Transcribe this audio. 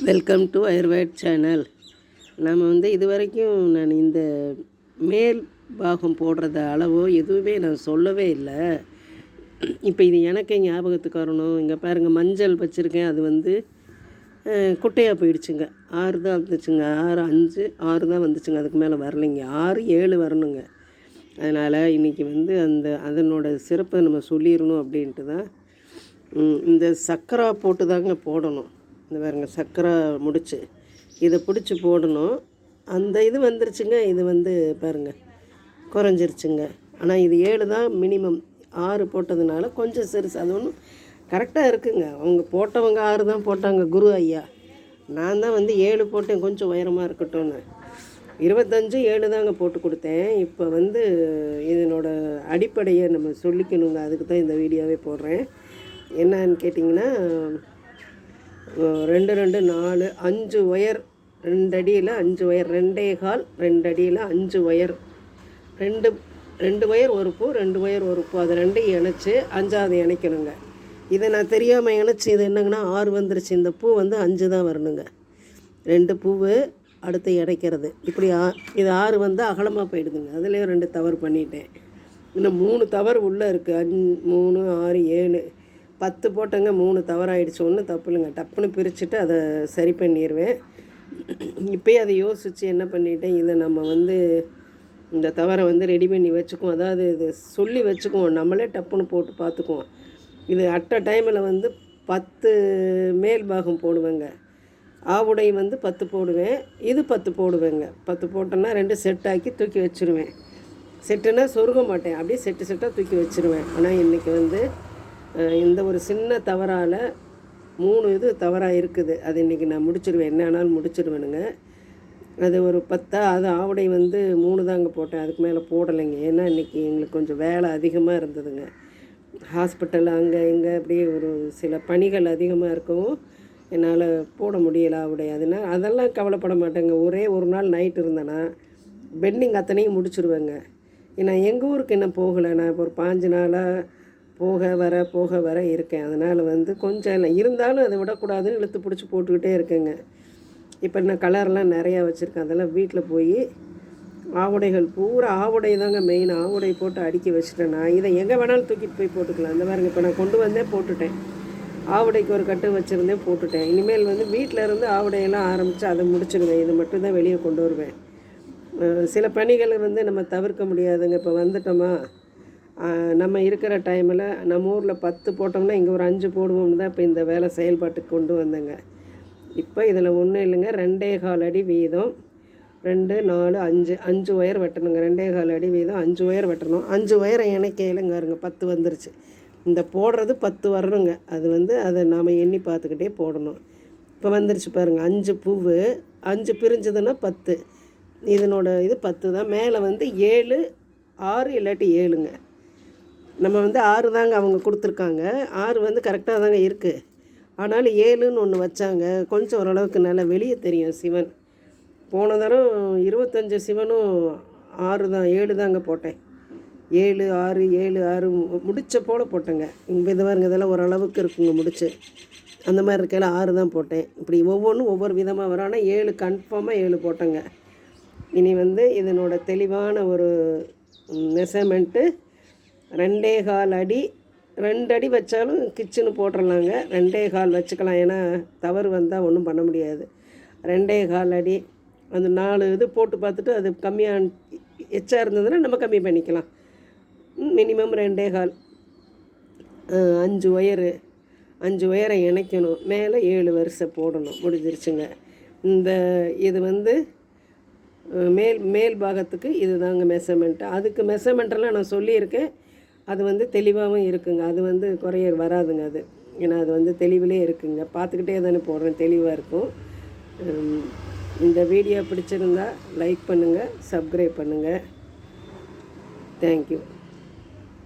Welcome to Ayurved channel. நம்ம இது வரைக்கும் நான் இந்த மேல் பாகம் போடுறத அளவோ எதுவுமே நான் சொல்லவே இல்லை. இப்போ இது எனக்கே ஞாபகத்துக்கு வரணும். இங்கே பாருங்கள், மஞ்சள் வச்சுருக்கேன். அது குட்டையாக போயிடுச்சுங்க. 6 தான் வந்துச்சுங்க. 6, 5, 6 தான் வந்துச்சுங்க. அதுக்கு மேலே வரலைங்க. 6, 7 வரணுங்க. அதனால் இன்றைக்கி அதனோட சிறப்பை நம்ம சொல்லிடணும் அப்படின்ட்டு தான் இந்த சர்க்கரை போட்டு தாங்க போடணும். இந்த பாருங்க, சர்க்கரை முடிச்சு இதை பிடிச்சி போடணும். அந்த இது வந்துருச்சுங்க. இது பாருங்கள் குறைஞ்சிருச்சுங்க. ஆனால் இது 7 தான் மினிமம். 6 போட்டதுனால கொஞ்சம் சிறுசு. அது ஒன்றும் கரெக்டாக இருக்குங்க. அவங்க போட்டவங்க 6 தான் போட்டாங்க, குரு ஐயா. நான் தான் 7 போட்டேன், கொஞ்சம் உயரமாக இருக்கட்டும்னு. 25, 7 தாங்க போட்டு கொடுத்தேன். இப்போ இதனோட அடிப்படையை நம்ம சொல்லிக்கணுங்க. அதுக்கு தான் இந்த வீடியோவே போடுறேன். என்னன்னு கேட்டிங்கன்னா, 2, 2, 4, 5 ஒயர், 2 அடியில் 5 ஒயர், 2.25, 2 அடியில் 5 ஒயர், 2 ஒயர் ஒரு பூ, 2 ஒயர் ஒரு பூ. அது 2ஐயும் இணைச்சி 5ஆவது இணைக்கணுங்க. இதை நான் தெரியாமல் இணைச்சி இது என்னங்கன்னா 6 வந்துருச்சு. இந்த பூ 5 தான் வரணுங்க. 2 பூவு அடுத்து இணைக்கிறது. இப்படி இது 6 அகலமாக போயிடுதுங்க. அதுலேயும் 2 தவறு பண்ணிட்டேன். இன்னும் 3 தவறு உள்ளே இருக்குது. 3, 6, 7, 10 போட்டங்க. 3 தவறாயிடுச்சு. ஒன்றும் தப்பு இல்லைங்க. டப்புன்னு பிரிச்சுட்டு அதை சரி பண்ணிடுவேன். இப்போயே அதை யோசித்து என்ன பண்ணிட்டேன், இதை நம்ம இந்த தவறை ரெடி பண்ணி வச்சுக்குவோம். அதாவது இது சொல்லி வச்சுக்குவோம். நம்மளே டப்புன்னு போட்டு பார்த்துக்குவோம். இது அட்ட டைமில் 10 மேல் பாகம் போடுவேங்க. ஆவுடை 10 போடுவேன். இது 10 போடுவேங்க. 10 போட்டோன்னா 2 செட்டாக்கி தூக்கி வச்சுருவேன். செட்டுன்னா சொருக மாட்டேன், அப்படியே செட்டாக தூக்கி வச்சுருவேன். ஆனால் இன்றைக்கி இந்த ஒரு சின்ன தவறால் 3 இது தவறாக இருக்குது. அது இன்றைக்கி நான் முடிச்சிடுவேன். என்ன ஆனாலும் முடிச்சிடுவேனுங்க. அது ஒரு 10. அது ஆவுடை 3 தாங்க போட்டேன். அதுக்கு மேலே போடலைங்க. ஏன்னா இன்றைக்கி எங்களுக்கு கொஞ்சம் வேலை அதிகமாக இருந்ததுங்க. ஹாஸ்பிட்டல் அங்கே இங்கே அப்படியே ஒரு சில பணிகள் அதிகமாக இருக்கவும் என்னால் போட முடியலை ஆவுடை. அதெல்லாம் கவலைப்பட மாட்டேங்க. ஒரே ஒரு நாள் நைட் இருந்தேன்னா பெண்டிங் அத்தனையும் முடிச்சிடுவேங்க. ஏன்னா எங்கள் ஊருக்கு இன்னும் போகலை. நான் இப்போ ஒரு 5 நாளாக போக வர இருக்கேன். அதனால் கொஞ்சம் இல்லை இருந்தாலும் அதை விடக்கூடாதுன்னு இழுத்து பிடிச்சி போட்டுக்கிட்டே இருக்கேங்க. இப்போ நான் கலர்லாம் நிறையா வச்சுருக்கேன். அதெல்லாம் வீட்டில் போய் ஆவுடைகள் பூரா ஆவுடை தாங்க மெயின். ஆவுடை போட்டு அடுக்கி வச்சுட்டேன். நான் இதை எங்கே வேணாலும் தூக்கிட்டு போய் போட்டுக்கலாம். அந்த பாருங்க, இப்போ நான் கொண்டு வந்தேன், போட்டுட்டேன். ஆவுடைக்கு ஒரு கட்டு வச்சுருந்தேன், போட்டுட்டேன். இனிமேல் வீட்டில் இருந்து ஆவுடையெல்லாம் ஆரம்பித்து அதை முடிச்சிடுவேன். இது மட்டும்தான் வெளியே கொண்டு வருவேன். சில பணிகள் நம்ம தவிர்க்க முடியாதுங்க. இப்போ வந்துட்டோமா, நம்ம இருக்கிற டைமில் நம்ம ஊரில் 10 போட்டோம்னா இங்கே ஒரு 5 போடுவோம்னு தான் இப்போ இந்த வேலை செயல்பாட்டுக்கு கொண்டு வந்தேங்க. இப்போ இதில் ஒன்றும் இல்லைங்க. 2.25 அடி வீதம், 2, 4, 5 ஒயர் வெட்டணுங்க. 2.25 அடி வீதம் 5 ஒயர் வெட்டணும். 5 ஒயரை இணைக்கையிலங்க வருங்க 10 வந்துருச்சு. இந்த போடுறது 10 வரணுங்க. அதை நாம் எண்ணி பார்த்துக்கிட்டே போடணும். இப்போ வந்துருச்சு பாருங்கள், 5 பூவு, 5 பிரிஞ்சதுன்னா 10. இதனோட இது 10 தான். மேலே 7, 6 இல்லாட்டி 7ங்க. நம்ம 6 தாங்க அவங்க கொடுத்துருக்காங்க. 6 கரெக்டாக தாங்க இருக்குது. ஆனாலும் 7ன்னு ஒன்று வச்சாங்க. கொஞ்சம் ஓரளவுக்கு நல்லா வெளியே தெரியும் சிவன். போன தரம் 25 சிவனும் 6 தான், 7 தாங்க போட்டேன். 7, 6, 7, 6 முடிச்ச போல் போட்டேங்க. இங்கே இது பாருங்க, இதெல்லாம் ஓரளவுக்கு இருக்குங்க முடிச்சு. அந்த மாதிரி இருக்கையில் 6 தான் போட்டேன். இப்படி ஒவ்வொன்றும் ஒவ்வொரு விதமாக வரும். ஆனால் 7 கன்ஃபார்மாக 7 போட்டேங்க. இனி இதனோட தெளிவான ஒரு மெஷர்மெண்ட்டு 2.25 அடி. 2 அடி வச்சாலும் கிச்சனு போட்டுடலாங்க. 2.25 வச்சுக்கலாம். ஏன்னா தவறு வந்தால் ஒன்றும் பண்ண முடியாது. 2.25 அடி. அந்த 4 இது போட்டு பார்த்துட்டு அது கம்மியாக எச்சா இருந்ததுன்னா நம்ம கம்மி பண்ணிக்கலாம். மினிமம் 2.25. 5 ஒயரு, 5 ஒயரை இணைக்கணும். மேலே 7 வரிசை போடணும். முடிஞ்சிருச்சுங்க. இது மேல் பாகத்துக்கு இது தாங்க மெஷர்மெண்ட்டு. அதுக்கு மெஷர்மெண்ட்டெல்லாம் நான் சொல்லியிருக்கேன். அது தெளிவாகவும் இருக்குங்க. அது குறைய வராதுங்க. அது ஏன்னா அது தெளிவிலே இருக்குங்க. பார்த்துக்கிட்டே தானே போடுறேன், தெளிவாக இருக்கும். இந்த வீடியோ பிடிச்சிருந்தா லைக் பண்ணுங்கள், சப்ஸ்கிரைப் பண்ணுங்கள். தேங்க்யூ.